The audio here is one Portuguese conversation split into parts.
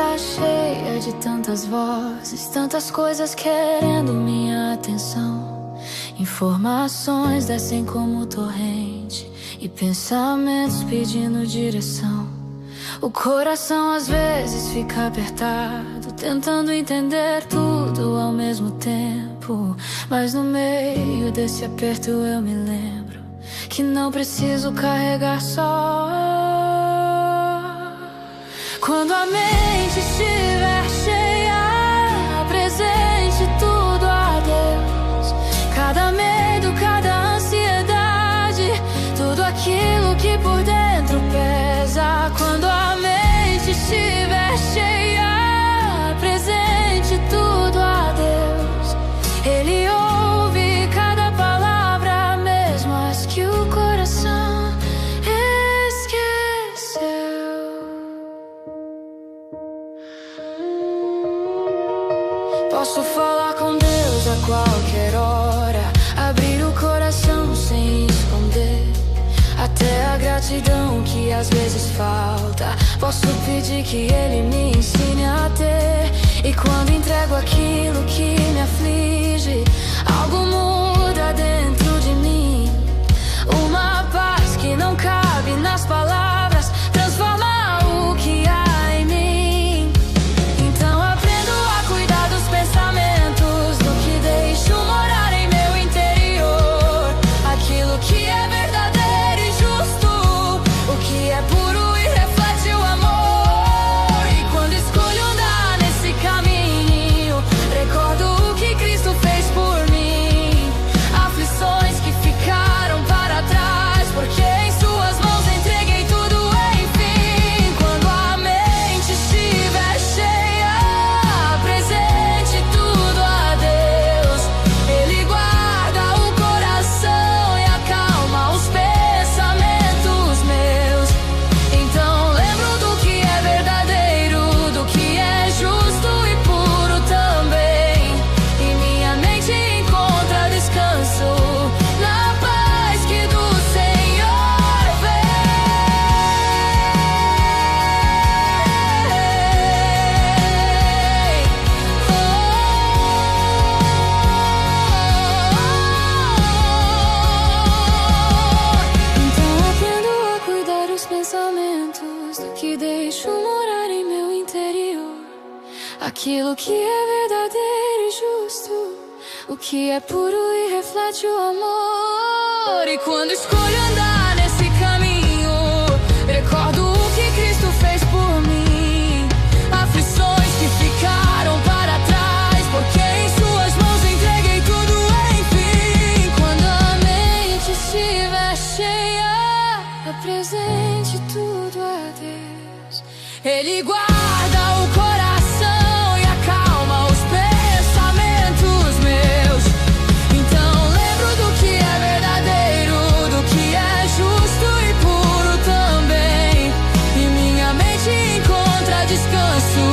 está cheia de tantas vozes, tantas coisas querendo minha atenção. Informações descem como torrente e pensamentos pedindo direção. O coração às vezes fica apertado, tentando entender tudo ao mesmo tempo. Mas no meio desse aperto eu me lembro que não preciso carregar só. Quando a mente estiver cheia, apresente tudo a Deus. Cada medo, cada ansiedade, tudo aquilo que por dentro pesa. Quando a mente estiver cheia, apresente tudo a Deus. Ele ouve cada palavra, mesmo as que o coração esqueceu. Posso falar com Deus a qualquer hora, abrir o coração sem esconder, até a gratidão que às vezes falta. Posso pedir que Ele me ensine a ter. E quando entrego aquilo que me aflige, algo muda dentro de mim. Uma paz que não cabe nas palavras transforma o que há em mim. Então aprendo a cuidar dos pensamentos, do que deixo morar em meu interior. Aquilo que é verdadeiro e justo, o que é puro e reflete o amor. E quando escolho andar nesse caminho, recordo o que Cristo fez por mim. Aflições que ficaram para trás, porque em suas mãos entreguei tudo, enfim. Quando a mente estiver cheia, apresente tudo a Deus. Ele guarda o coração e acalma os pensamentos meus. Então lembro do que é verdadeiro, do que é justo e puro também. E minha mente encontra descanso na paz que do Senhor vem. Então aprendo a cuidar dos pensamentos, do que deixo morar em meu interior. Aquilo que é verdadeiro e justo, o que é puro e reflete o amor. E quando escolho andar nesse caminho, recordo o que Cristo fez por mim. Aflições que ficaram para trás, porque em suas mãos entreguei tudo, enfim. Quando a mente estiver cheia, apresente tudo a Deus. Ele guarda o coração e acalma os pensamentos meus. Então lembro do que é verdadeiro, do que é justo e puro também. E minha mente encontra descanso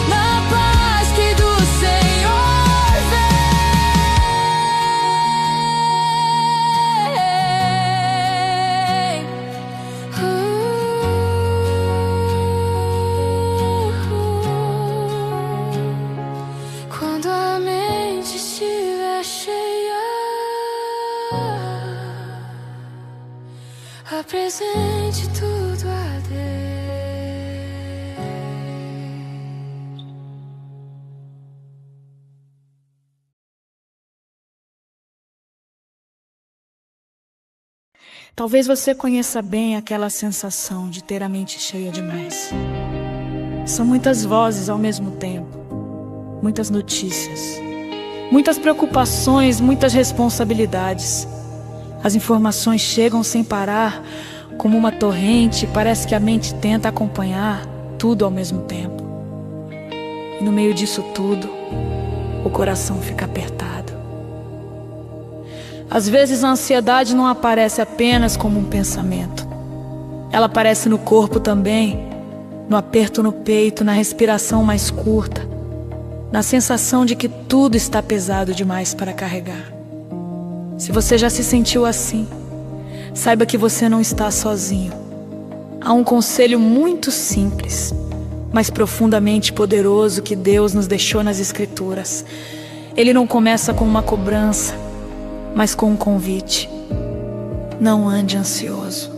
na paz que do Senhor vem. Quando a mente estiver cheia, apresente tudo a Deus. Talvez você conheça bem aquela sensação de ter a mente cheia demais. São muitas vozes ao mesmo tempo, muitas notícias, muitas preocupações, muitas responsabilidades. As informações chegam sem parar, como uma torrente, parece que a mente tenta acompanhar tudo ao mesmo tempo. E no meio disso tudo, o coração fica apertado. Às vezes a ansiedade não aparece apenas como um pensamento. Ela aparece no corpo também, no aperto no peito, na respiração mais curta, na sensação de que tudo está pesado demais para carregar. Se você já se sentiu assim, saiba que você não está sozinho. Há um conselho muito simples: mas profundamente poderoso que Deus nos deixou nas Escrituras. Ele não começa com uma cobrança, mas com um convite. Não ande ansioso.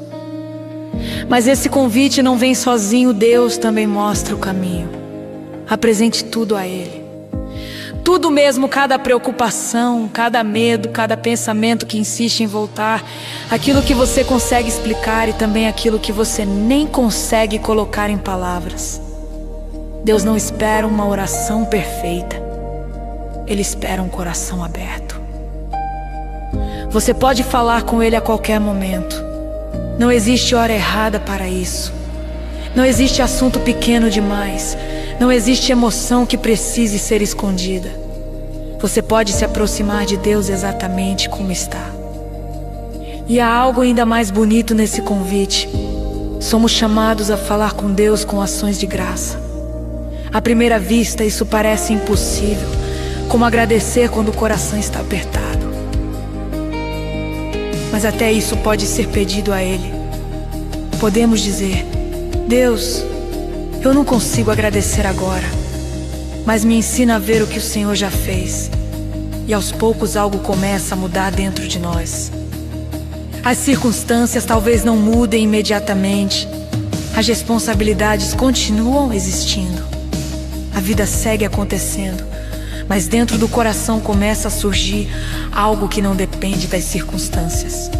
Mas esse convite não vem sozinho, Deus também mostra o caminho. Apresente tudo a Ele. Tudo mesmo, cada preocupação, cada medo, cada pensamento que insiste em voltar, aquilo que você consegue explicar e também aquilo que você nem consegue colocar em palavras. Deus não espera uma oração perfeita, Ele espera um coração aberto. Você pode falar com Ele a qualquer momento. Não existe hora errada para isso. Não existe assunto pequeno demais. Não existe emoção que precise ser escondida. Você pode se aproximar de Deus exatamente como está. E há algo ainda mais bonito nesse convite. Somos chamados a falar com Deus com ações de graça. À primeira vista, isso parece impossível, como agradecer quando o coração está apertado. Mas até isso pode ser pedido a Ele. Podemos dizer: Deus, eu não consigo agradecer agora, mas me ensina a ver o que o Senhor já fez. E aos poucos algo começa a mudar dentro de nós. As circunstâncias talvez não mudem imediatamente. As responsabilidades continuam existindo. A vida segue acontecendo. Mas dentro do coração começa a surgir algo que não depende das circunstâncias.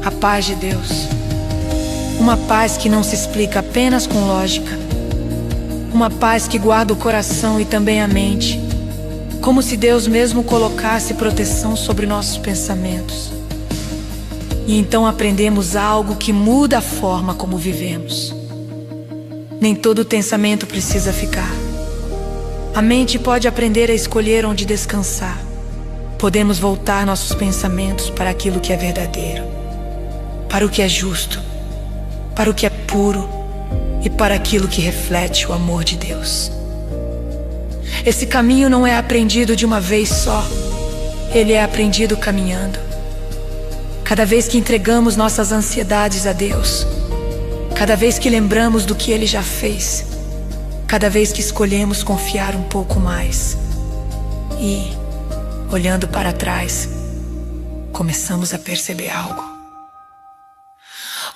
A paz de Deus. Uma paz que não se explica apenas com lógica. Uma paz que guarda o coração e também a mente. Como se Deus mesmo colocasse proteção sobre nossos pensamentos. E então aprendemos algo que muda a forma como vivemos. Nem todo pensamento precisa ficar. A mente pode aprender a escolher onde descansar. Podemos voltar nossos pensamentos para aquilo que é verdadeiro, para o que é justo, para o que é puro e para aquilo que reflete o amor de Deus. Esse caminho não é aprendido de uma vez só. Ele é aprendido caminhando. Cada vez que entregamos nossas ansiedades a Deus, cada vez que lembramos do que Ele já fez, cada vez que escolhemos confiar um pouco mais e, olhando para trás, começamos a perceber algo.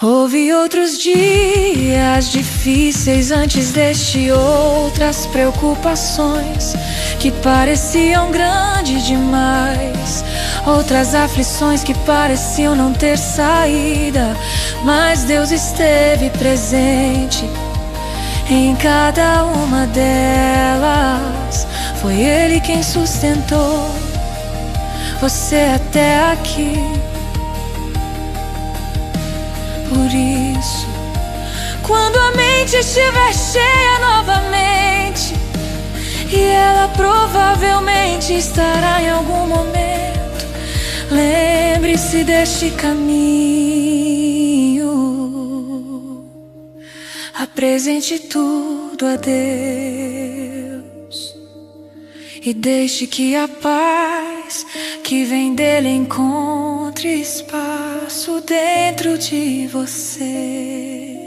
Houve outros dias difíceis antes deste, outras preocupações que pareciam grandes demais, outras aflições que pareciam não ter saída, mas Deus esteve presente em cada uma delas. Foi Ele quem sustentou você até aqui. Por isso, quando a mente estiver cheia novamente, e ela provavelmente estará em algum momento, lembre-se deste caminho. Apresente tudo a Deus e deixe que a paz que vem dele encontre espaço dentro de você.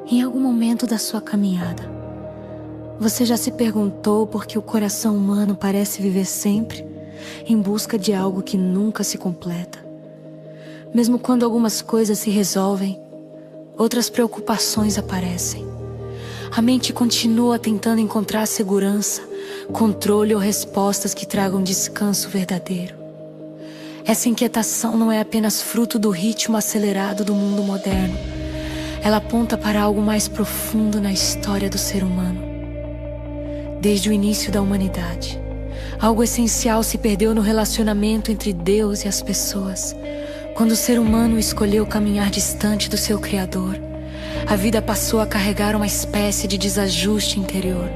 Em algum momento da sua caminhada, você já se perguntou por que o coração humano parece viver sempre em busca de algo que nunca se completa? Mesmo quando algumas coisas se resolvem, outras preocupações aparecem. A mente continua tentando encontrar segurança, controle ou respostas que tragam descanso verdadeiro. Essa inquietação não é apenas fruto do ritmo acelerado do mundo moderno. Ela aponta para algo mais profundo na história do ser humano. Desde o início da humanidade, algo essencial se perdeu no relacionamento entre Deus e as pessoas. Quando o ser humano escolheu caminhar distante do seu Criador, a vida passou a carregar uma espécie de desajuste interior.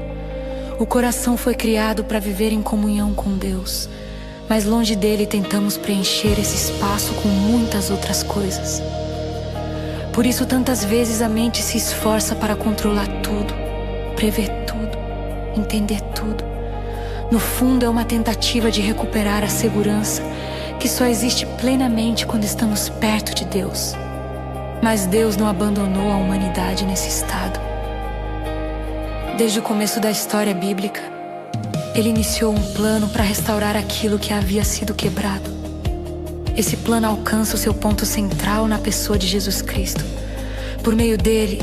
O coração foi criado para viver em comunhão com Deus, mas longe dele tentamos preencher esse espaço com muitas outras coisas. Por isso, tantas vezes a mente se esforça para controlar tudo, prever tudo, entender tudo. No fundo, é uma tentativa de recuperar a segurança que só existe plenamente quando estamos perto de Deus. Mas Deus não abandonou a humanidade nesse estado. Desde o começo da história bíblica, Ele iniciou um plano para restaurar aquilo que havia sido quebrado. Esse plano alcança o seu ponto central na pessoa de Jesus Cristo. Por meio dele,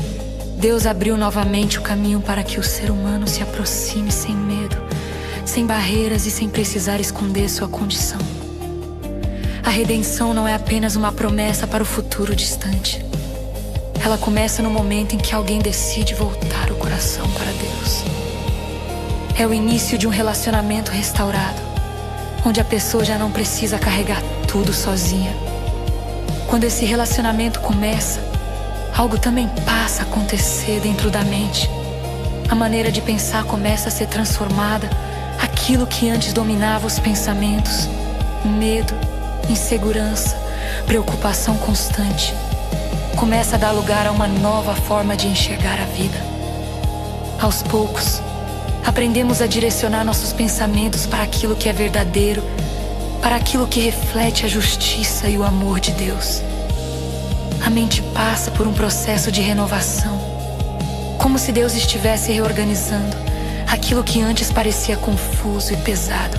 Deus abriu novamente o caminho para que o ser humano se aproxime sem medo, sem barreiras e sem precisar esconder sua condição. A redenção não é apenas uma promessa para o futuro distante. Ela começa no momento em que alguém decide voltar o coração para Deus. É o início de um relacionamento restaurado, onde a pessoa já não precisa carregar tudo sozinha. Quando esse relacionamento começa, algo também passa a acontecer dentro da mente. A maneira de pensar começa a ser transformada. Aquilo que antes dominava os pensamentos, medo, insegurança, preocupação constante, começa a dar lugar a uma nova forma de enxergar a vida. Aos poucos, aprendemos a direcionar nossos pensamentos para aquilo que é verdadeiro, para aquilo que reflete a justiça e o amor de Deus. A mente passa por um processo de renovação, como se Deus estivesse reorganizando aquilo que antes parecia confuso e pesado.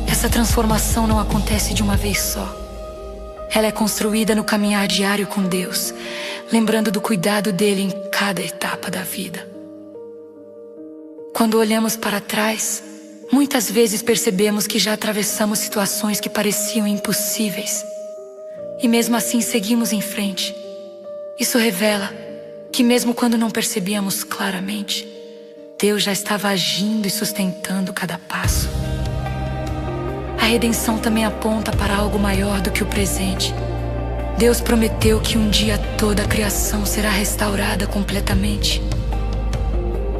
Essa transformação não acontece de uma vez só. Ela é construída no caminhar diário com Deus, lembrando do cuidado dele em cada etapa da vida. Quando olhamos para trás, muitas vezes percebemos que já atravessamos situações que pareciam impossíveis. E mesmo assim seguimos em frente. Isso revela que mesmo quando não percebíamos claramente, Deus já estava agindo e sustentando cada passo. A redenção também aponta para algo maior do que o presente. Deus prometeu que um dia toda a criação será restaurada completamente.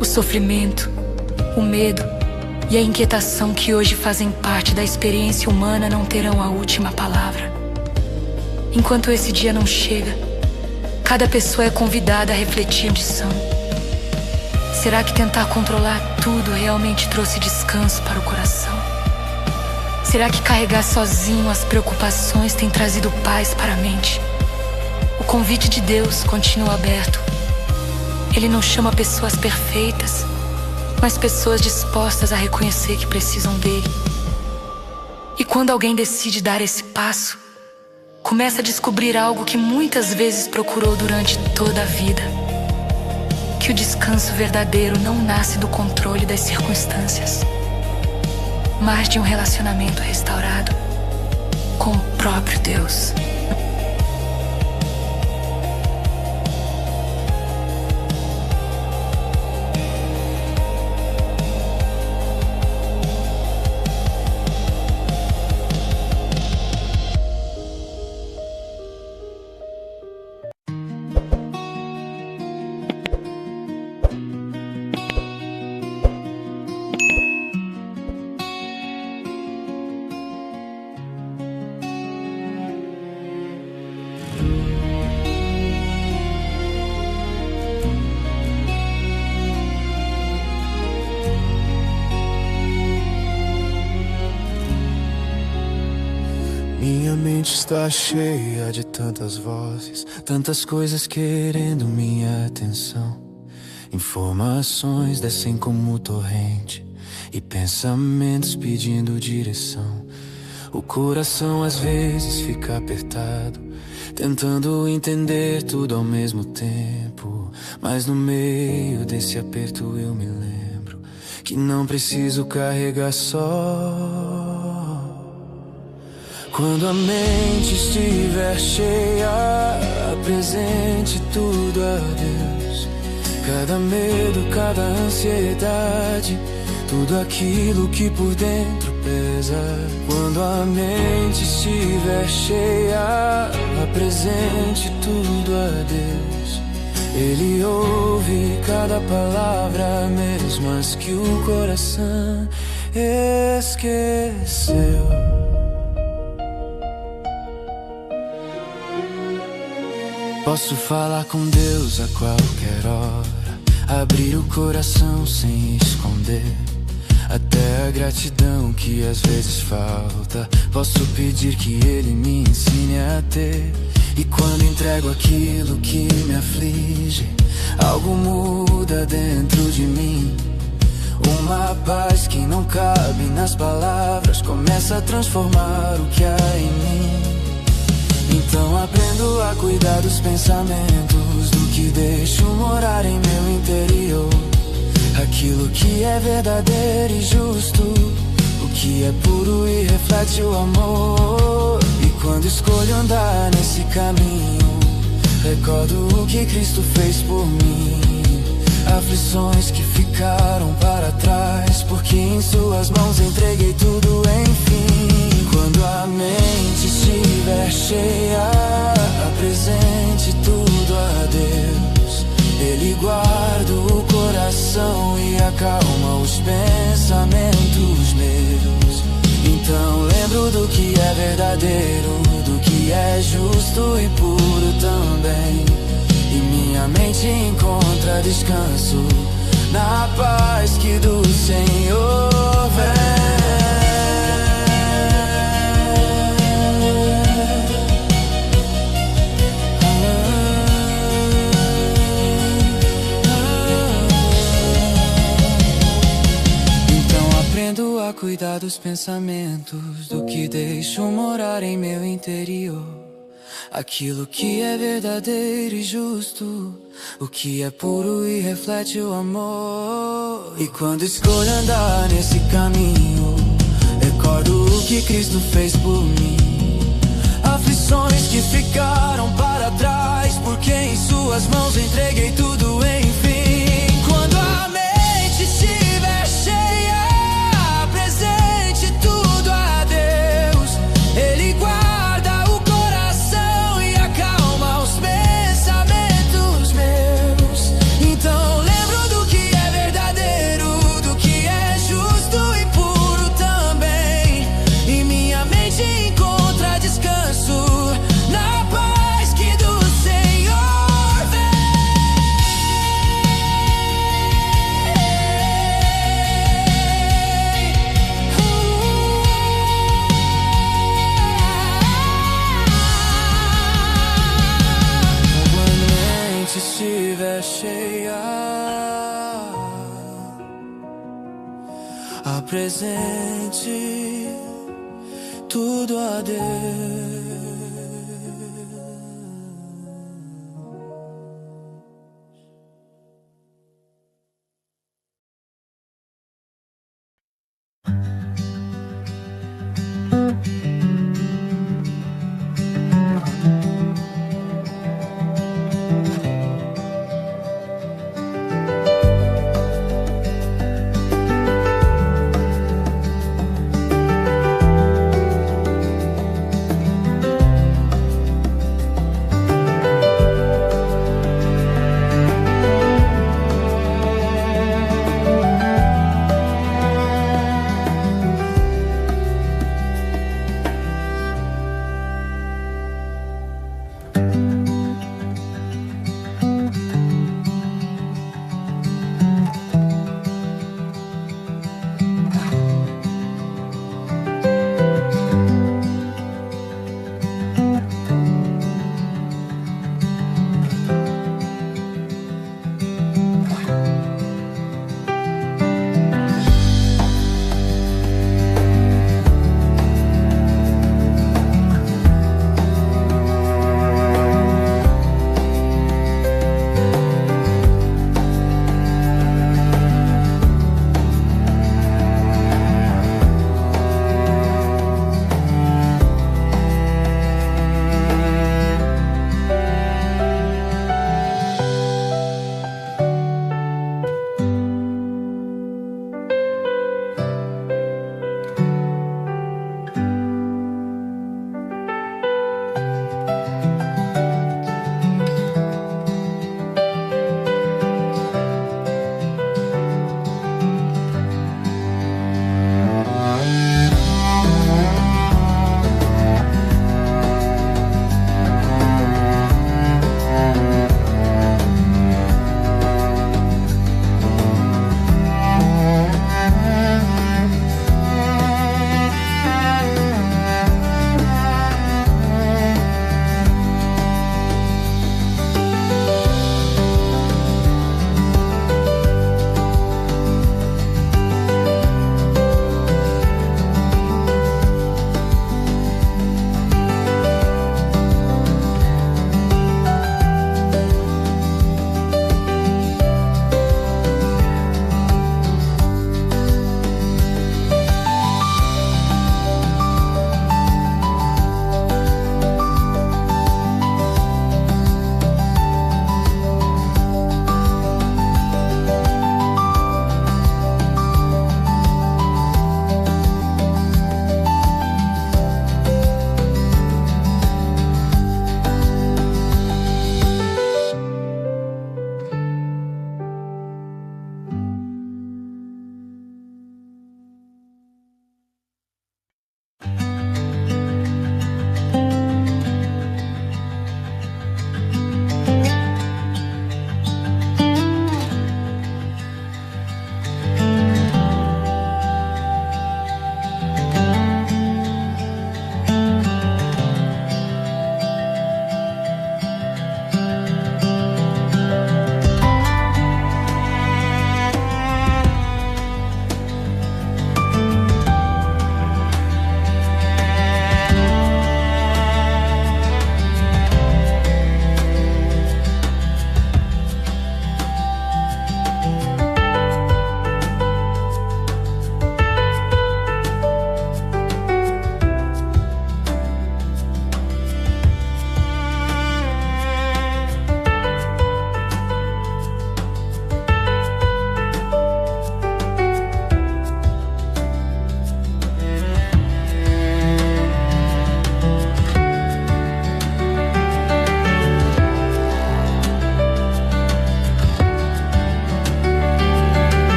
O sofrimento, o medo e a inquietação que hoje fazem parte da experiência humana não terão a última palavra. Enquanto esse dia não chega, cada pessoa é convidada a refletir a lição. Será que tentar controlar tudo realmente trouxe descanso para o coração? Será que carregar sozinho as preocupações tem trazido paz para a mente? O convite de Deus continua aberto. Ele não chama pessoas perfeitas, mas pessoas dispostas a reconhecer que precisam dele. E quando alguém decide dar esse passo, começa a descobrir algo que muitas vezes procurou durante toda a vida: que o descanso verdadeiro não nasce do controle das circunstâncias, mas de um relacionamento restaurado com o próprio Deus. mente está cheia de tantas vozes, tantas coisas querendo minha atenção. Informações descem como torrente e pensamentos pedindo direção. O coração às vezes fica apertado, tentando entender tudo ao mesmo tempo. Mas no meio desse aperto eu me lembro que não preciso carregar só. Quando a mente estiver cheia, apresente tudo a Deus. Cada medo, cada ansiedade, tudo aquilo que por dentro pesa. Quando a mente estiver cheia, apresente tudo a Deus. Ele ouve cada palavra, mesmo as que o coração esqueceu. Posso falar com Deus a qualquer hora, abrir o coração sem esconder, até a gratidão que às vezes falta. Posso pedir que Ele me ensine a ter. E quando entrego aquilo que me aflige, algo muda dentro de mim. Uma paz que não cabe nas palavras começa a transformar o que há em mim. Então aprendo a cuidar dos pensamentos, do que deixo morar em meu interior. Aquilo que é verdadeiro e justo, o que é puro e reflete o amor. E quando escolho andar nesse caminho, recordo o que Cristo fez por mim. Aflições que ficaram para trás, porque em suas mãos entreguei tudo, enfim. Quando a mente estiver cheia, apresente tudo a Deus. Ele guarda o coração e acalma os pensamentos meus. Então lembro do que é verdadeiro, do que é justo e puro também. E minha mente encontra descanso na paz que do Senhor vem. Então aprendo a cuidar dos pensamentos, do que deixo morar em meu interior. Aquilo que é verdadeiro e justo, o que é puro e reflete o amor. E quando escolho andar nesse caminho, recordo o que Cristo fez por mim. Aflições que ficaram para trás, porque em suas mãos entreguei tudo, enfim. Quando a mente estiver cheia, apresente tudo a Deus. Ele guarda apresente tudo a Deus.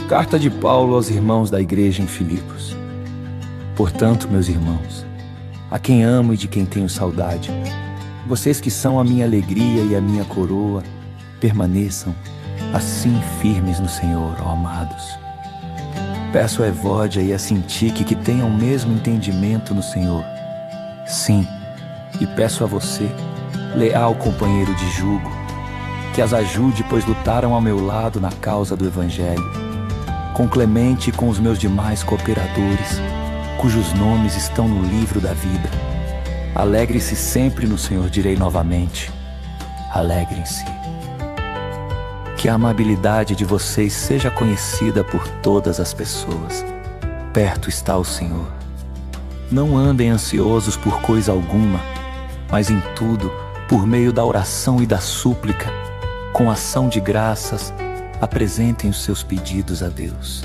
Carta de Paulo aos irmãos da igreja em Filipos. Portanto, meus irmãos, a quem amo e de quem tenho saudade, vocês que são a minha alegria e a minha coroa, permaneçam assim firmes no Senhor, ó amados. Peço a Evódia e a Sintique que tenham o mesmo entendimento no Senhor. Sim, e peço a você, leal companheiro de jugo, que as ajude, pois lutaram ao meu lado na causa do Evangelho. Com Clemente e com os meus demais cooperadores, cujos nomes estão no livro da vida. Alegre-se sempre no Senhor, direi novamente. Alegrem-se. Que a amabilidade de vocês seja conhecida por todas as pessoas. Perto está o Senhor. Não andem ansiosos por coisa alguma, mas em tudo, por meio da oração e da súplica, com ação de graças, apresentem os seus pedidos a Deus.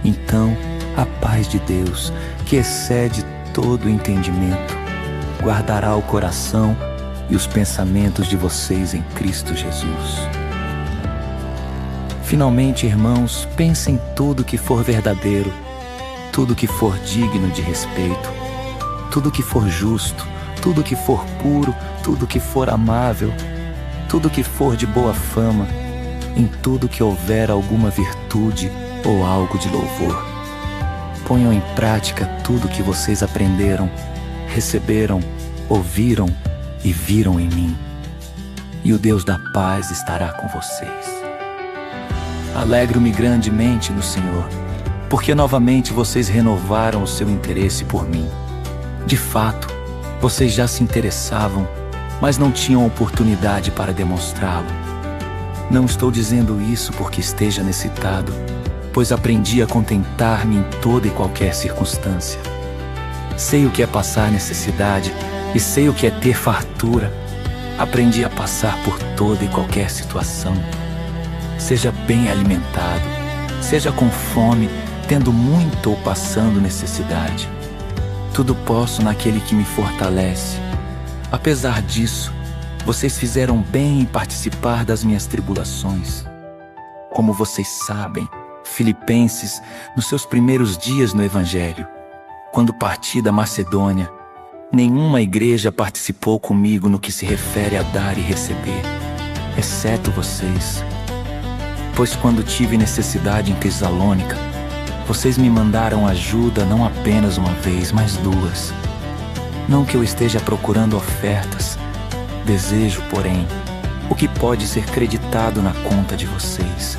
Então, a paz de Deus, que excede todo o entendimento, guardará o coração e os pensamentos de vocês em Cristo Jesus. Finalmente, irmãos, pensem em tudo que for verdadeiro, tudo que for digno de respeito, tudo que for justo, tudo que for puro, tudo que for amável, tudo que for de boa fama, em tudo que houver alguma virtude ou algo de louvor. Ponham em prática tudo que vocês aprenderam, receberam, ouviram e viram em mim, e o Deus da paz estará com vocês. Alegro-me grandemente no Senhor, porque novamente vocês renovaram o seu interesse por mim. De fato, vocês já se interessavam, mas não tinham oportunidade para demonstrá-lo. Não estou dizendo isso porque esteja necessitado, pois aprendi a contentar-me em toda e qualquer circunstância. Sei o que é passar necessidade e sei o que é ter fartura. Aprendi a passar por toda e qualquer situação. Seja bem alimentado, seja com fome, tendo muito ou passando necessidade. Tudo posso naquele que me fortalece. Apesar disso, vocês fizeram bem em participar das minhas tribulações. Como vocês sabem, Filipenses, nos seus primeiros dias no Evangelho, quando parti da Macedônia, nenhuma igreja participou comigo no que se refere a dar e receber, exceto vocês. Pois quando tive necessidade em Tessalônica, vocês me mandaram ajuda não apenas uma vez, mas duas. Não que eu esteja procurando ofertas, desejo, porém, o que pode ser creditado na conta de vocês.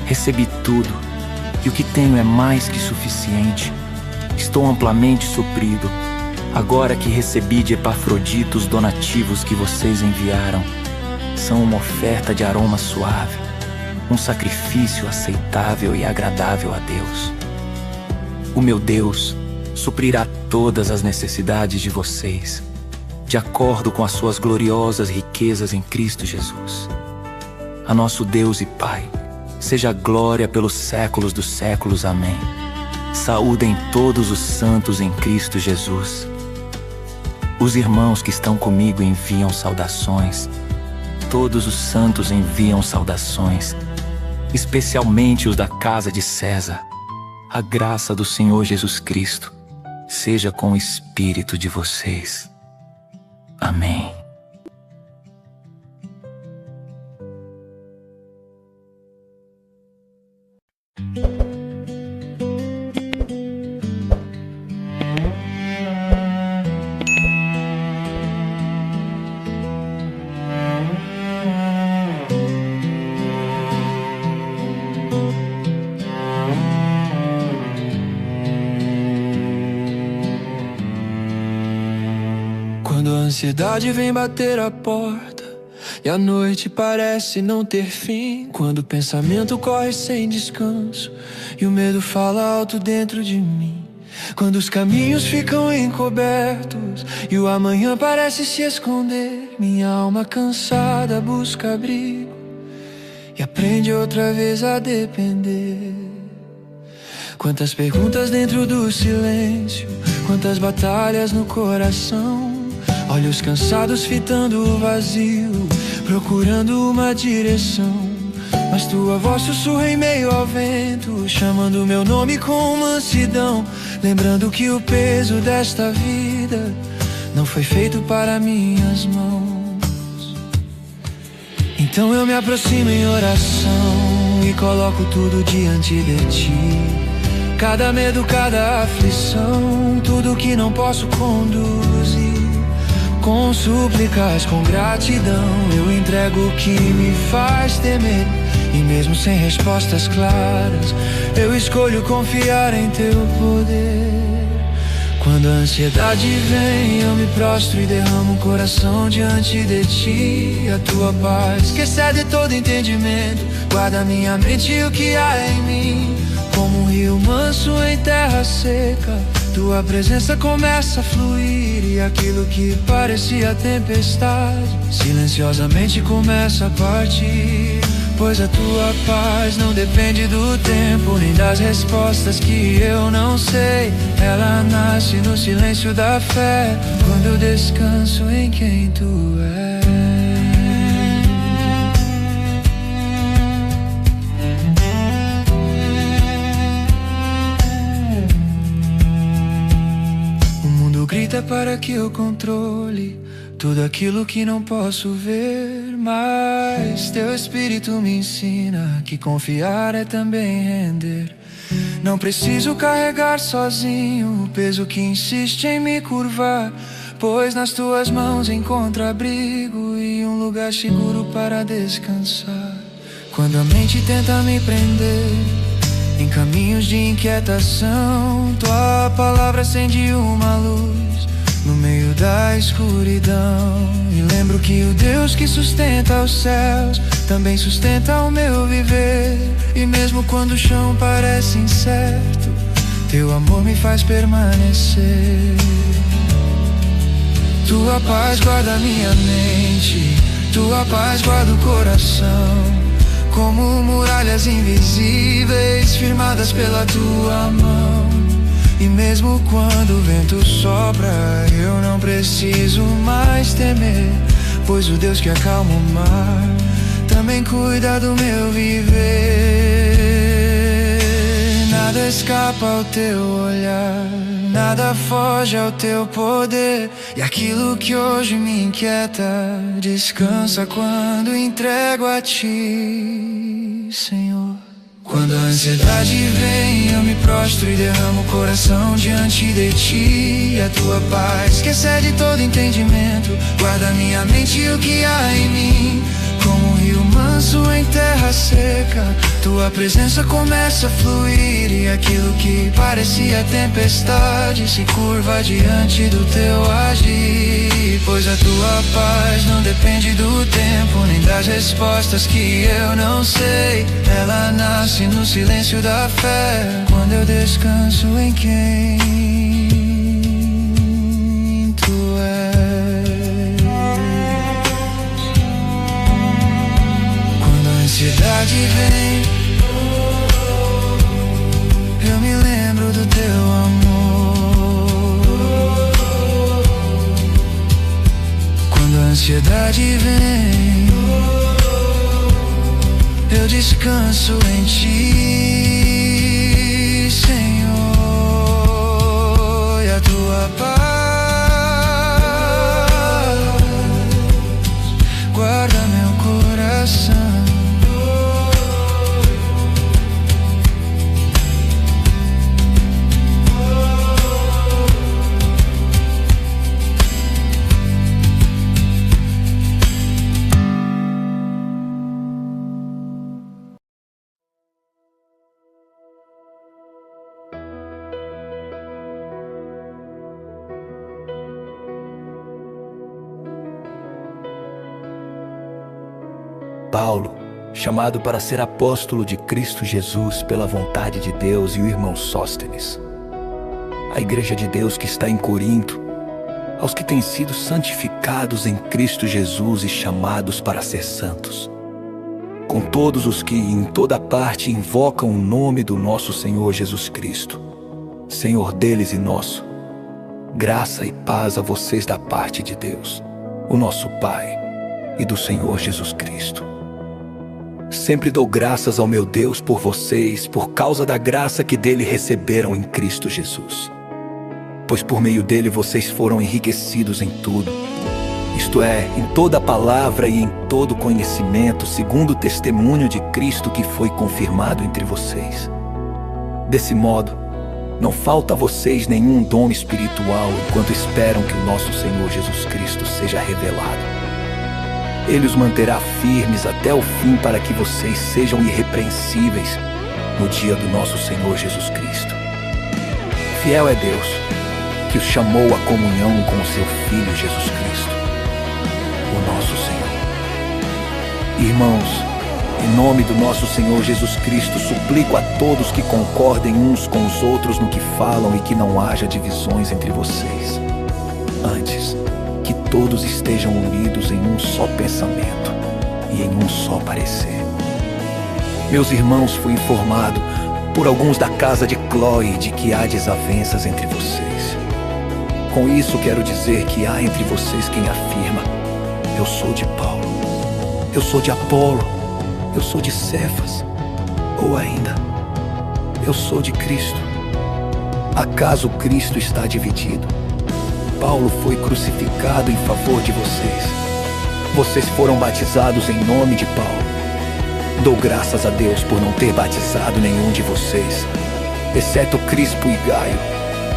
Recebi tudo, e o que tenho é mais que suficiente. Estou amplamente suprido, agora que recebi de Epafrodito os donativos que vocês enviaram. São uma oferta de aroma suave, um sacrifício aceitável e agradável a Deus. O meu Deus suprirá todas as necessidades de vocês, de acordo com as suas gloriosas riquezas em Cristo Jesus. A nosso Deus e Pai, seja glória pelos séculos dos séculos. Amém. Saúdem todos os santos em Cristo Jesus. Os irmãos que estão comigo enviam saudações. Todos os santos enviam saudações, especialmente os da casa de César. A graça do Senhor Jesus Cristo seja com o espírito de vocês. Amém. Quando a ansiedade vem bater a porta e a noite parece não ter fim, quando o pensamento corre sem descanso e o medo fala alto dentro de mim, quando os caminhos ficam encobertos e o amanhã parece se esconder, minha alma cansada busca abrigo e aprende outra vez a depender. Quantas perguntas dentro do silêncio, quantas batalhas no coração, olhos cansados fitando o vazio, procurando uma direção, mas tua voz sussurra em meio ao vento, chamando meu nome com mansidão, lembrando que o peso desta vida não foi feito para minhas mãos. Então eu me aproximo em oração e coloco tudo diante de ti. Cada medo, cada aflição, tudo que não posso conduzir. Com súplicas, com gratidão, eu entrego o que me faz temer. E mesmo sem respostas claras, eu escolho confiar em teu poder. Quando a ansiedade vem, eu me prostro e derramo o coração diante de ti. A tua paz, que excede todo entendimento, guarda minha mente e o que há em mim. Como um rio manso em terra seca, tua presença começa a fluir. E aquilo que parecia tempestade, silenciosamente começa a partir. Pois a tua paz não depende do tempo, nem das respostas que eu não sei. Ela nasce no silêncio da fé, quando eu descanso em quem tu és. O mundo grita para que eu controle tudo aquilo que não posso ver, mas teu Espírito me ensina que confiar é também render. Não preciso carregar sozinho o peso que insiste em me curvar, pois nas tuas mãos encontro abrigo e um lugar seguro para descansar. Quando a mente tenta me prender em caminhos de inquietação, tua palavra acende uma luz no meio da escuridão. E lembro que o Deus que sustenta os céus também sustenta o meu viver. E mesmo quando o chão parece incerto, teu amor me faz permanecer. Tua paz guarda minha mente, tua paz guarda o coração, como muralhas invisíveis firmadas pela tua mão. E mesmo quando o vento sopra, eu não preciso mais temer, pois o Deus que acalma o mar também cuida do meu viver. Nada escapa ao teu olhar, nada foge ao teu poder. E aquilo que hoje me inquieta descansa quando entrego a ti, Senhor. Quando a ansiedade vem, eu me prostro e derramo o coração diante de ti. E a tua paz, que excede todo entendimento, guarda minha mente e o que há em mim. Como um rio manso em terra seca, tua presença começa a fluir. E aquilo que parecia tempestade se curva diante do teu agir. Pois a tua paz não depende do tempo, nem das respostas que eu não sei. Ela nasce no silêncio da fé, quando eu descanso em quem tu és. Quando a ansiedade vem, eu me lembro do teu amor. Quando a ansiedade vem, eu descanso em ti, Senhor. E a tua paz guarda meu coração. Paulo, chamado para ser apóstolo de Cristo Jesus pela vontade de Deus, e o irmão Sóstenes. A igreja de Deus que está em Corinto, aos que têm sido santificados em Cristo Jesus e chamados para ser santos. Com todos os que em toda parte invocam o nome do nosso Senhor Jesus Cristo, Senhor deles e nosso. Graça e paz a vocês da parte de Deus, o nosso Pai, e do Senhor Jesus Cristo. Sempre dou graças ao meu Deus por vocês, por causa da graça que dele receberam em Cristo Jesus. Pois por meio dele vocês foram enriquecidos em tudo, isto é, em toda palavra e em todo conhecimento, segundo o testemunho de Cristo que foi confirmado entre vocês. Desse modo, não falta a vocês nenhum dom espiritual enquanto esperam que o nosso Senhor Jesus Cristo seja revelado. Ele os manterá firmes até o fim para que vocês sejam irrepreensíveis no dia do nosso Senhor Jesus Cristo. Fiel é Deus, que os chamou à comunhão com o seu Filho Jesus Cristo, o nosso Senhor. Irmãos, em nome do nosso Senhor Jesus Cristo, suplico a todos que concordem uns com os outros no que falam e que não haja divisões entre vocês. Antes, que todos estejam unidos em um só pensamento e em um só parecer. Meus irmãos, fui informado por alguns da casa de Cloe de que há desavenças entre vocês. Com isso quero dizer que há entre vocês quem afirma: eu sou de Paulo, eu sou de Apolo, eu sou de Cefas, ou ainda, eu sou de Cristo. Acaso Cristo está dividido? Paulo foi crucificado em favor de vocês. Vocês foram batizados em nome de Paulo. Dou graças a Deus por não ter batizado nenhum de vocês, exceto Crispo e Gaio,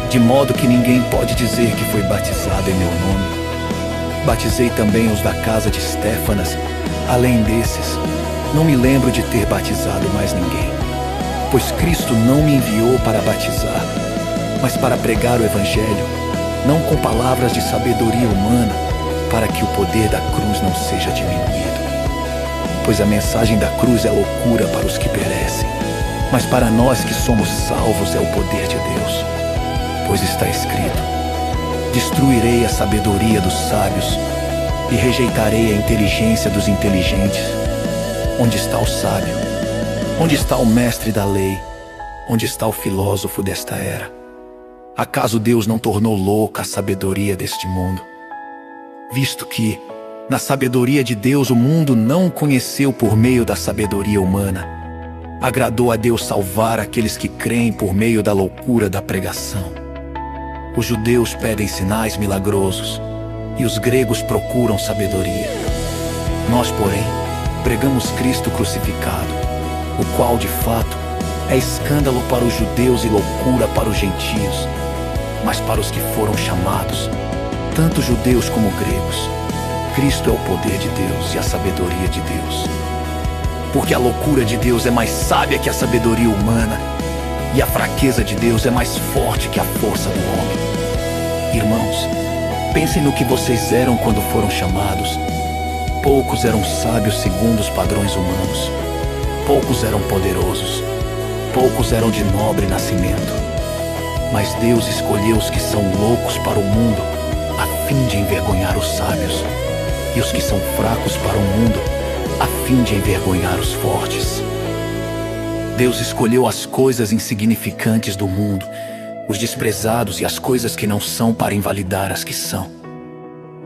de modo que ninguém pode dizer que foi batizado em meu nome. Batizei também os da casa de Estéfanas. Além desses, não me lembro de ter batizado mais ninguém, pois Cristo não me enviou para batizar, mas para pregar o Evangelho, não com palavras de sabedoria humana, para que o poder da cruz não seja diminuído. Pois a mensagem da cruz é loucura para os que perecem, mas para nós que somos salvos é o poder de Deus. Pois está escrito: destruirei a sabedoria dos sábios e rejeitarei a inteligência dos inteligentes. Onde está o sábio? Onde está o mestre da lei? Onde está o filósofo desta era? Acaso Deus não tornou louca a sabedoria deste mundo? Visto que, na sabedoria de Deus, o mundo não o conheceu por meio da sabedoria humana, agradou a Deus salvar aqueles que creem por meio da loucura da pregação. Os judeus pedem sinais milagrosos e os gregos procuram sabedoria. Nós, porém, pregamos Cristo crucificado, o qual, de fato, é escândalo para os judeus e loucura para os gentios. Mas para os que foram chamados, tanto judeus como gregos, Cristo é o poder de Deus e a sabedoria de Deus. Porque a loucura de Deus é mais sábia que a sabedoria humana, e a fraqueza de Deus é mais forte que a força do homem. Irmãos, pensem no que vocês eram quando foram chamados. Poucos eram sábios segundo os padrões humanos, poucos eram poderosos, poucos eram de nobre nascimento. Mas Deus escolheu os que são loucos para o mundo, a fim de envergonhar os sábios, e os que são fracos para o mundo, a fim de envergonhar os fortes. Deus escolheu as coisas insignificantes do mundo, os desprezados e as coisas que não são, para invalidar as que são,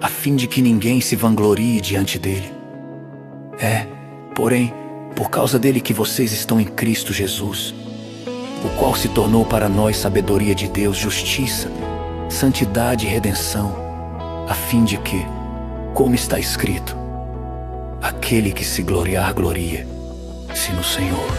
a fim de que ninguém se vanglorie diante dele. É, porém, por causa dele que vocês estão em Cristo Jesus, o qual se tornou para nós sabedoria de Deus, justiça, santidade e redenção, a fim de que, como está escrito, aquele que se gloriar, glorie-se no Senhor.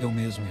Eu mesmo.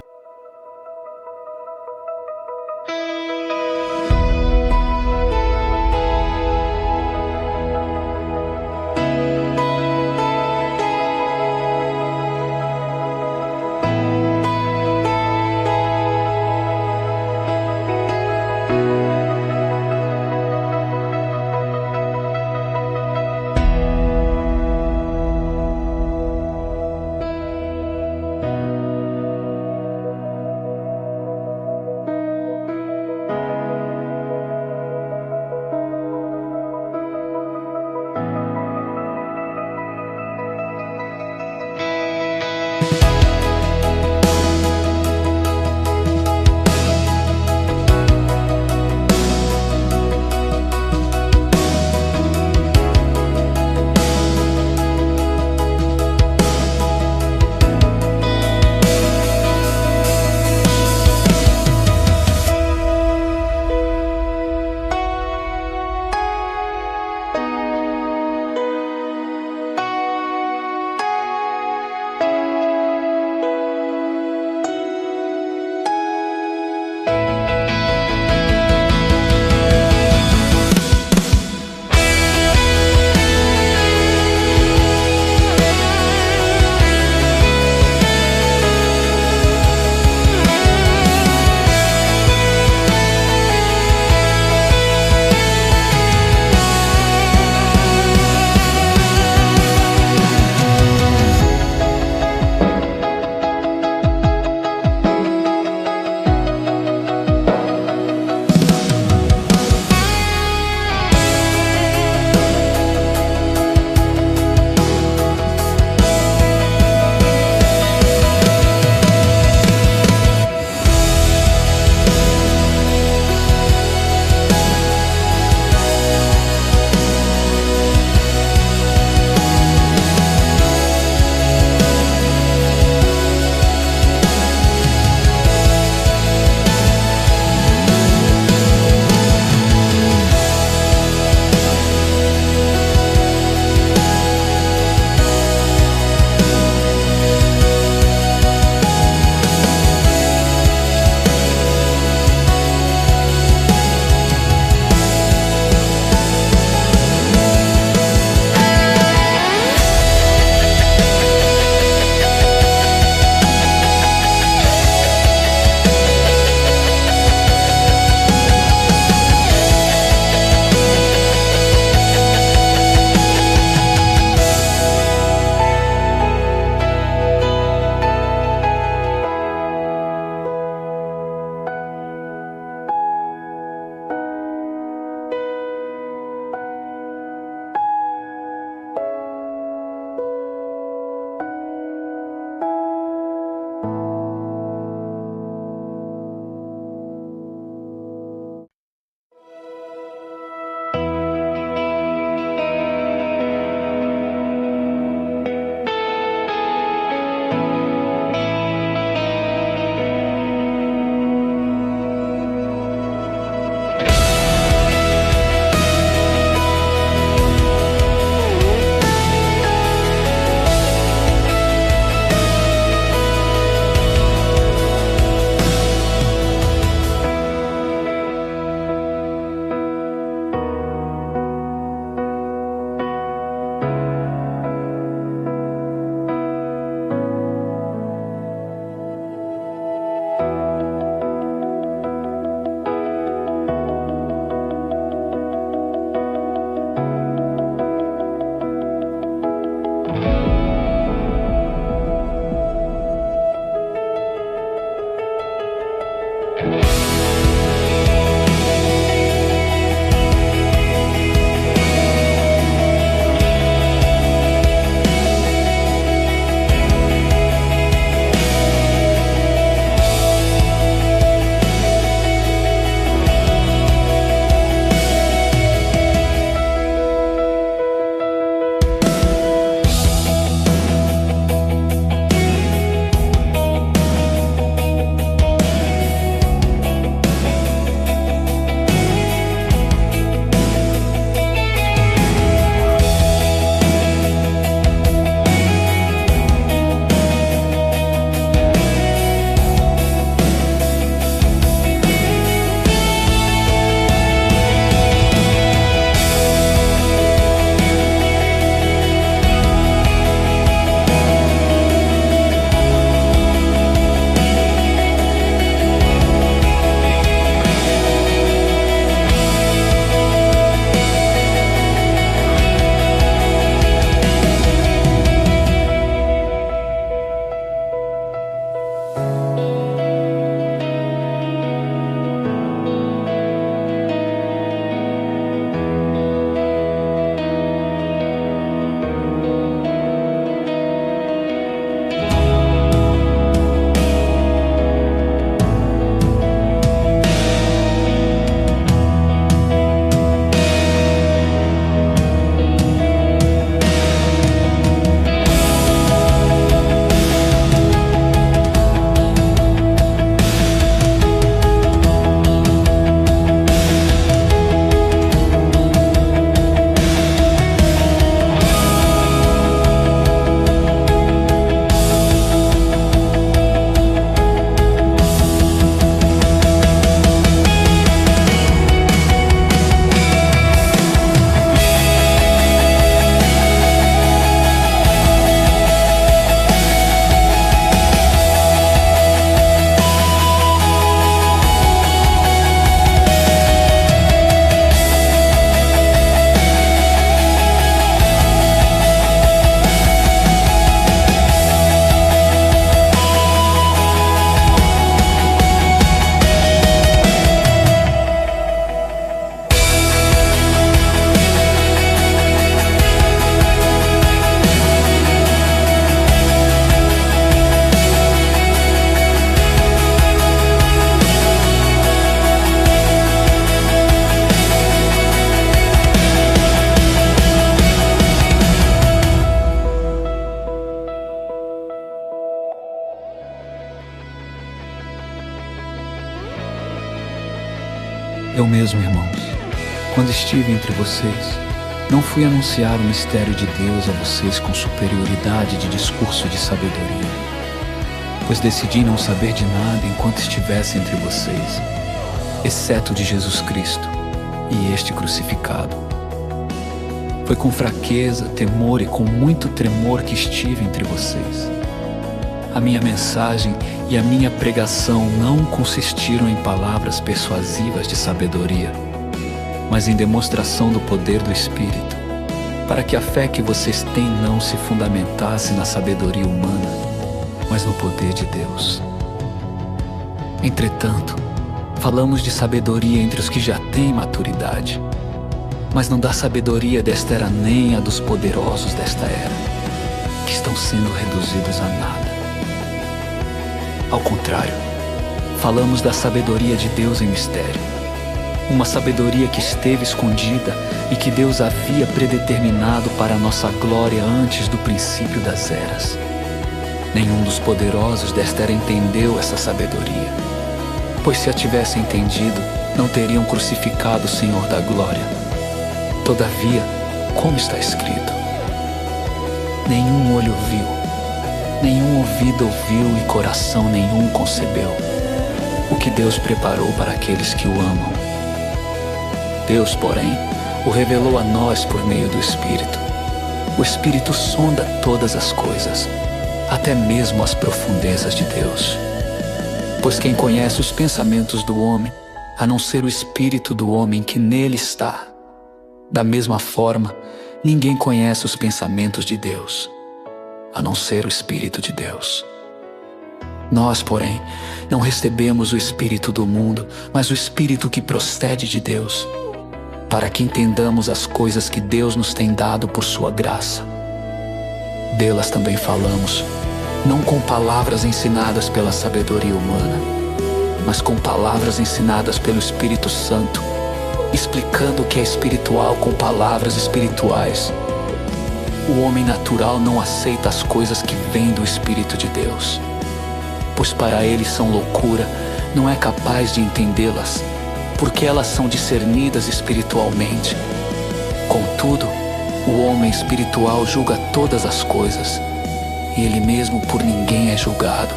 Eu mesmo, irmãos, quando estive entre vocês, não fui anunciar o mistério de Deus a vocês com superioridade de discurso de sabedoria, pois decidi não saber de nada enquanto estivesse entre vocês, exceto de Jesus Cristo e este crucificado. Foi com fraqueza, temor e com muito tremor que estive entre vocês. A minha mensagem e a minha pregação não consistiram em palavras persuasivas de sabedoria, mas em demonstração do poder do Espírito, para que a fé que vocês têm não se fundamentasse na sabedoria humana, mas no poder de Deus. Entretanto, falamos de sabedoria entre os que já têm maturidade, mas não da sabedoria desta era nem a dos poderosos desta era, que estão sendo reduzidos a nada. Ao contrário, falamos da sabedoria de Deus em mistério, uma sabedoria que esteve escondida e que Deus havia predeterminado para a nossa glória antes do princípio das eras. Nenhum dos poderosos desta era entendeu essa sabedoria, pois se a tivessem entendido, não teriam crucificado o Senhor da glória. Todavia, como está escrito, nenhum olho viu, nenhum ouvido ouviu e coração nenhum concebeu o que Deus preparou para aqueles que o amam. Deus, porém, o revelou a nós por meio do Espírito. O Espírito sonda todas as coisas, até mesmo as profundezas de Deus. Pois quem conhece os pensamentos do homem, a não ser o Espírito do homem que nele está? Da mesma forma, ninguém conhece os pensamentos de Deus, a não ser o Espírito de Deus. Nós, porém, não recebemos o Espírito do mundo, mas o Espírito que procede de Deus, para que entendamos as coisas que Deus nos tem dado por sua graça. Delas também falamos, não com palavras ensinadas pela sabedoria humana, mas com palavras ensinadas pelo Espírito Santo, explicando o que é espiritual com palavras espirituais. O homem natural não aceita as coisas que vêm do Espírito de Deus, pois para ele são loucura, não é capaz de entendê-las, porque elas são discernidas espiritualmente. Contudo, o homem espiritual julga todas as coisas, e ele mesmo por ninguém é julgado.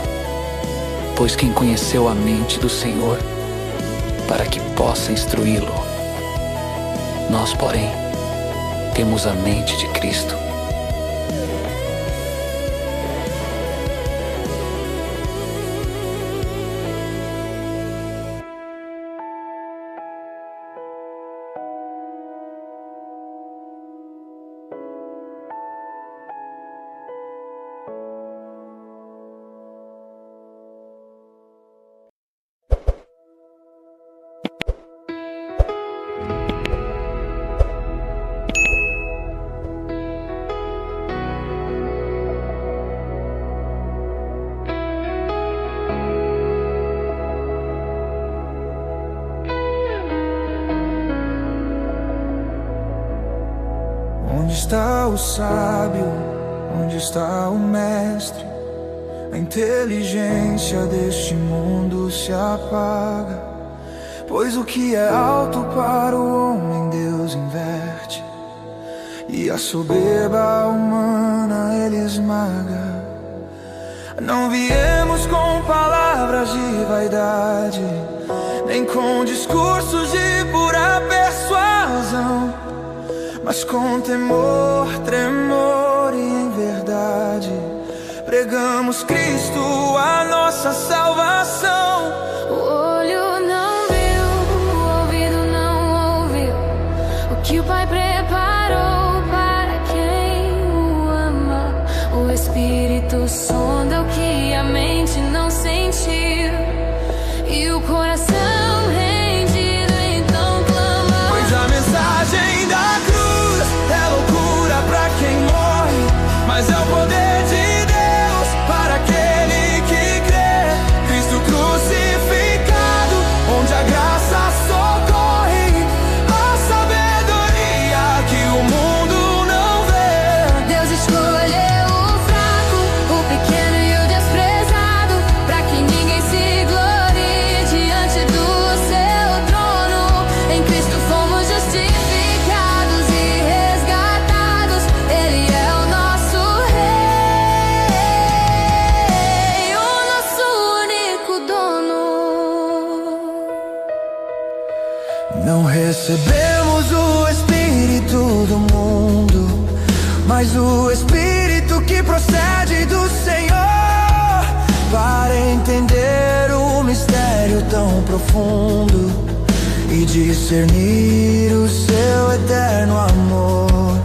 Pois quem conheceu a mente do Senhor, para que possa instruí-lo? Nós, porém, temos a mente de Cristo. está o sábio? Onde está o mestre? A inteligência deste mundo se apaga, pois o que é alto para o homem Deus inverte, e a soberba humana Ele esmaga. Não viemos com palavras de vaidade, nem com discursos de pura persuasão, mas com temor, tremor e em verdade pregamos Cristo, a nossa salvação. O olho não viu, o ouvido não ouviu o que o Pai preparou para quem o ama. O Espírito sonda o que a mente não sentiu, e o coração rendido então clama. Pois a mensagem da cruz é loucura para quem morre, mas é o poder de Deus para aquele que crê. Cristo crucificado, onde a graça socorre, a sabedoria que o mundo não vê. Deus escolheu o fraco, o pequeno e o desprezado, para que ninguém se glorie diante do seu trono. Em Cristo fomos justificados e resgatados. Ele é o nosso Rei, o nosso único dono. Não recebemos o Espírito do mundo, mas o Espírito que procede do Senhor, para entender o mistério tão profundo e discernir o seu eterno amor.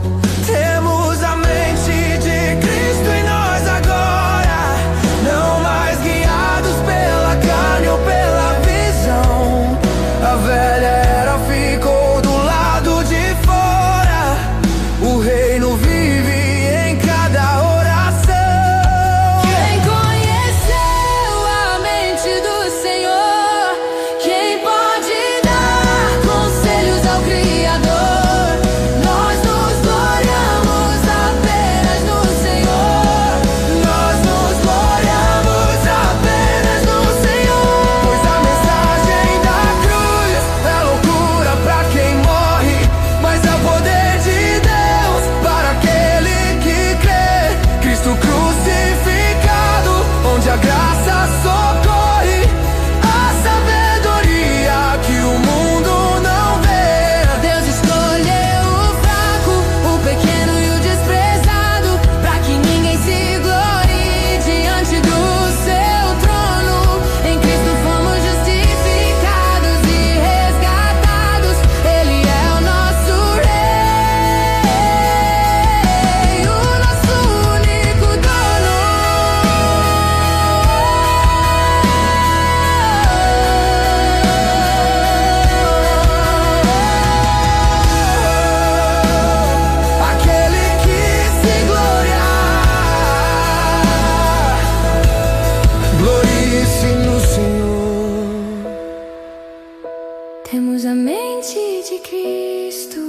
Temos a mente de Cristo em nós agora, não mais guiados pela carne ou pela visão. A velha era ficou do lado de fora, o reino vive em cada oração. Quem conheceu a mente do Senhor? Quem pode dar conselhos ao Criador? Nós nos gloriamos apenas no Senhor. Nós nos gloriamos apenas no Senhor. Pois a mensagem da cruz é loucura para quem morre, mas é o poder de Deus para aquele que crê. Cristo crucificado, onde a graça socorre, a sabedoria que o mundo não vê. Deus escolheu o fraco, o pequeno e o desprezado, para que ninguém se glorie diante do seu trono. Em Cristo fomos justificados e resgatados. Ele é o nosso Rei, o nosso único dono. Aquele que se gloriar, glorie-se no Senhor. Temos a mente de Cristo.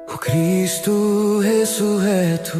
O Cristo ressurreto.